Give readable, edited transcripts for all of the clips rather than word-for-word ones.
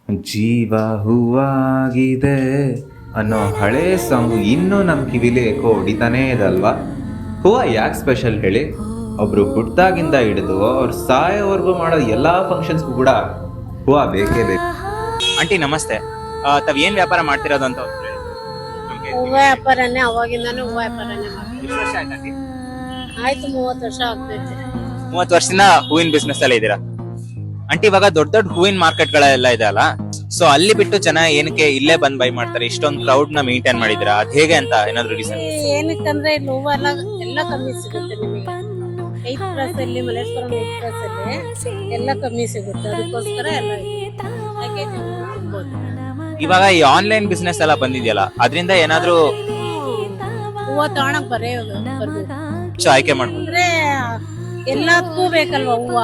ಜೀವ ಹೂವಾಗಿದೆ ಅನ್ನೋ ಹಳೇ ಸಾಂಗು ಇನ್ನೂ ನಮ್ಮ ಕಿವಿಲಿ ಏಕೋ ಹೊಡಿತಾನೇ ಇದಲ್ವಾ. ಹೂವು ಯಾಕೆ ಸ್ಪೆಷಲ್ ಹೇಳಿ? ಒಬ್ರು ಹುಟ್ಟಾಗಿಂದ ಹಿಡಿದು ಅವ್ರು ಸಾಯೋವರೆಗೂ ಮಾಡೋ ಎಲ್ಲ ಫಂಕ್ಷನ್ಸ್ಗೂ ಕೂಡ ಹೂವು ಬೇಕೇ ಬೇಕು. ಆಂಟಿ ನಮಸ್ತೆ. ತಾವ್ ಏನ್ ವ್ಯಾಪಾರ ಮಾಡ್ತಿರೋದು ಅಂತ ಹೂವ ವ್ಯಾಪಾರನೇ ಅವಾಗಿಂದಾನು ಹೂವ ವ್ಯಾಪಾರನೇ ಮಾಡ್ತೀವಿ. ಎಷ್ಟು ವರ್ಷ ಆಯ್ತು ಆಂಟಿ? ಆಯ್ತು 30 ವರ್ಷ ಆಗ್ತೈತೆ. 30 ವರ್ಷದಿಂದ ಹೂವಿನ ಬಿಸ್ನೆಸ್ ಅಲ್ಲಿ ಇದ್ದೀರಾ ಆಂಟಿ. ಇವಾಗ ದೊಡ್ಡ ದೊಡ್ಡ ಹೂವಿನ ಮಾರ್ಕೆಟ್ ಗಳೆಲ್ಲ ಇದೆ ಅಲ್ಲ, ಸೊ ಅಲ್ಲಿ ಬಿಟ್ಟು ಜನ ಏನಕ್ಕೆ ಇಲ್ಲೇ ಬಂದ್ ಬೈ ಮಾಡ್ತಾರೆ? ಇಷ್ಟೊಂದು ಕ್ರೌಡ್ ನ ಮೇಂಟೈನ್ ಮಾಡಿದಿರಾ, ಅದ್ ಹೇಗೆ ಅಂತ ಏನಾದ್ರು ರೀಸನ್? ಏನಕ್ಕಂದ್ರೆ ಇಲ್ಲಿ ಹೂವ ಎಲ್ಲ ಕಮ್ಮಿ ಸಿಗುತ್ತೆ ನಿಮಗೆ. 8 ಕ್ರಾಸ್ ಅಲ್ಲಿ ಮಲ್ಲೇಶ್ವರಂ 8 ಕ್ರಾಸ್ ಅಲ್ಲಿ ಎಲ್ಲ ಕಮ್ಮಿ ಸಿಗುತ್ತೆ. ಅದಕ್ಕೋಸ್ಕರ ಎಲ್ಲ ಹಾಗೆ ನೀವು ನೋಡ್ಬೋದು. ಇವಾಗ ಈ ಆನ್ಲೈನ್ ಬಿಸ್ನೆಸ್ ಎಲ್ಲ ಬಂದಿದೆಯಲ್ಲ, ಅದರಿಂದ ಏನಾದ್ರು ಹೂವ ತಗೊಳಕ್ ಬರ್ಬೇಕು. ಆಯ್ಕೆ ಮಾಡ್ಬೋದು ಅಂದ್ರೆ ಎಲ್ಲದಕ್ಕೂ ಬೇಕಲ್ವಾ ಹೂವ?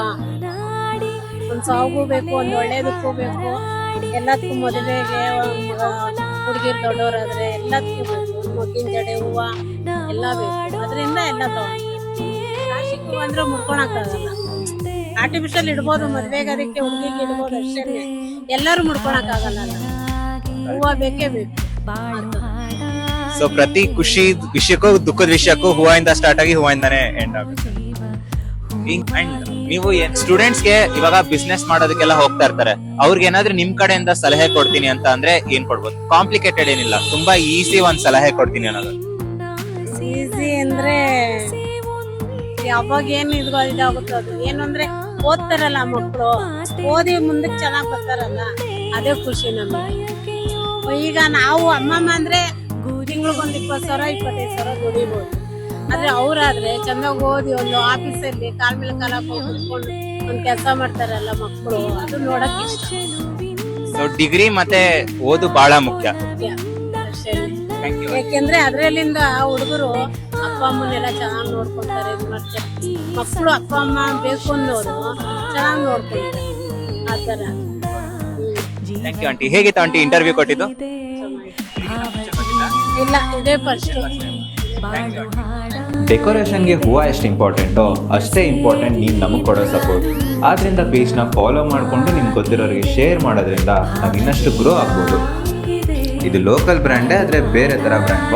ಒಂದ್ ಸಾವುಗೂ ಬೇಕು, ಒಂದ್ ಒಳ್ಳೇದಕ್ಕೂ ಬೇಕು, ಎಲ್ಲದಕ್ಕೂ ಮದುವೆಗೆ ಹುಡುಗಿರ್ ದೊಡ್ಡವರಾದ್ರೆ ಎಲ್ಲದಕ್ಕೂ ಬೇಕು. ಮಗ್ಗಿನ ಜಡೆ ಹೂವ ಎಲ್ಲ ಬೇಕು. ಅದರಿಂದ ಎಲ್ಲ ತಗೊಂಡು ಪ್ಲಾಸ್ಟಿಕ್ ಹೂವ ಅಂದ್ರೆ ಮುಡ್ಕೊಳಕ್ ಆಗಲ್ಲ. ಆರ್ಟಿಫಿಷಿಯಲ್ ಇಡ್ಬೋದು, ಮದ್ವೆಗೆ ಅದಕ್ಕೆ ಹುಡುಗಿಗೆ ಇಡ್ಬೋದು ಅಷ್ಟೇ. ಎಲ್ಲರೂ ಮುಡ್ಕೊಳಕ್ ಆಗಲ್ಲ. ಹೂವ ಬೇಕೇ ಬೇಕು. ಸೊ ಪ್ರತಿ ಖುಷಿ ವಿಷಯಕ್ಕೂ ದುಃಖದ ವಿಷಯಕ್ಕೂ ಹೂವಿಂದ ಸ್ಟಾರ್ಟ್ ಆಗಿ ಹೂವಿಂದಾನೇ ಎಂಡ್ ಆಗುತ್ತೆ. ಅಂಡ್ ನೀವು ಸ್ಟೂಡೆಂಟ್ಸ್ ಗೆ ಇವಾಗ ಬಿಸ್ನೆಸ್ ಮಾಡೋದಕ್ಕೆಲ್ಲ ಹೋಗ್ತಾ ಇರ್ತಾರೆ, ಅವ್ರಿಗೆ ಏನಾದ್ರೂ ನಿಮ್ ಕಡೆಯಿಂದ ಸಲಹೆ ಕೊಡ್ತೀನಿ ಅಂತ ಅಂದ್ರೆ ಏನ್ ಕೊಡ್ಬೋದು? ಕಾಂಪ್ಲಿಕೇಟೆಡ್ ಏನಿಲ್ಲ, ತುಂಬಾ ಈಸಿ ಒಂದ್ ಸಲಹೆ ಕೊಡ್ತೀನಿ ಅನ್ನೋದು. ಈಸಿ ಅಂದ್ರೆ ಯಾವಾಗ ಏನ್ ಇದಾಗುತ್ತೋ ಅದು. ಏನು ಅಂದ್ರೆ ಓದ್ತಾರಲ್ಲ ಮಕ್ಕಳು, ಓದಿ ಮುಂದಕ್ಕೆ ಚೆನ್ನಾಗ್ ಬರ್ತಾರಲ್ಲ, ಅದೇ ಖುಷಿ ನಮಗೆ. ಈಗ ನಾವು ಅಮ್ಮಮ್ಮ ಅಂದ್ರೆ ತಿಂಗಳಿಗೊಂದು 20,000 25,000 ದುಡಿಬಹುದು. ಆದ್ರೆ ಅವ್ರಾದ್ರೆ ಚಂದಾಗಿ ಓದಿ ಒಂದು ಆಫೀಸಲ್ಲಿ ಕಾಲ್ ಮೇಲೆ ಕಾಲ ಕುತ್ಕೊಂಡು ಒಂದ್ ಕೆಲಸ ಮಾಡ್ತಾರಲ್ಲ ಮಕ್ಕಳು, ಅದು ನೋಡಕ್ ಇಷ್ಟ. ಸೊ ಡಿಗ್ರಿ ಮತ್ತೆ ಓದು ಬಹಳ ಮುಖ್ಯ. ಅಷ್ಟೇ. ಯಾಕೆಂದ್ರೆ ಅದ್ರಲ್ಲಿಂದ ಹುಡುಗರು ಅಪ್ಪ ಅಮ್ಮನೆಲ್ಲ ಚೆನ್ನಾಗಿ ನೋಡ್ಕೊಂತಾರೆ, ಇದು ಮಾಡ್ತಾರೆ. ಮಕ್ಕಳು ಅಪ್ಪ ಅಮ್ಮ ಬೇಕು ಅನ್ನೋರು ಚೆನ್ನಾಗಿ ನೋಡ್ಕೊಂತಾರೆ. ಆತರ. Thank you aunty. ಹೇಗಿತ್ತು ಆಂಟಿ ಇಂಟರ್ವ್ಯೂ ಕೊಟ್ಟಿದ್ದು? ಇಲ್ಲ, ಇದೇ ಫಸ್ಟ್. ಡೆಕೋರೇಷನ್ಗೆ ಹೂವು ಎಷ್ಟು ಇಂಪಾರ್ಟೆಂಟೋ ಅಷ್ಟೇ ಇಂಪಾರ್ಟೆಂಟ್ ನೀವು ನಮಗೆ ಕೊಡೋ ಸಪೋರ್ಟ್. ಆದ್ರಿಂದ ಪೇಜ್ನ ಫಾಲೋ ಮಾಡಿಕೊಂಡು ನಿಮ್ಗೆ ಗೊತ್ತಿರೋರಿಗೆ ಶೇರ್ ಮಾಡೋದ್ರಿಂದ ನಾವು ಇನ್ನಷ್ಟು ಗ್ರೋ ಆಗ್ಬೋದು. ಇದು ಲೋಕಲ್ ಬ್ರ್ಯಾಂಡೇ ಆದರೆ ಬೇರೆ ಥರ ಬ್ರ್ಯಾಂಡ್.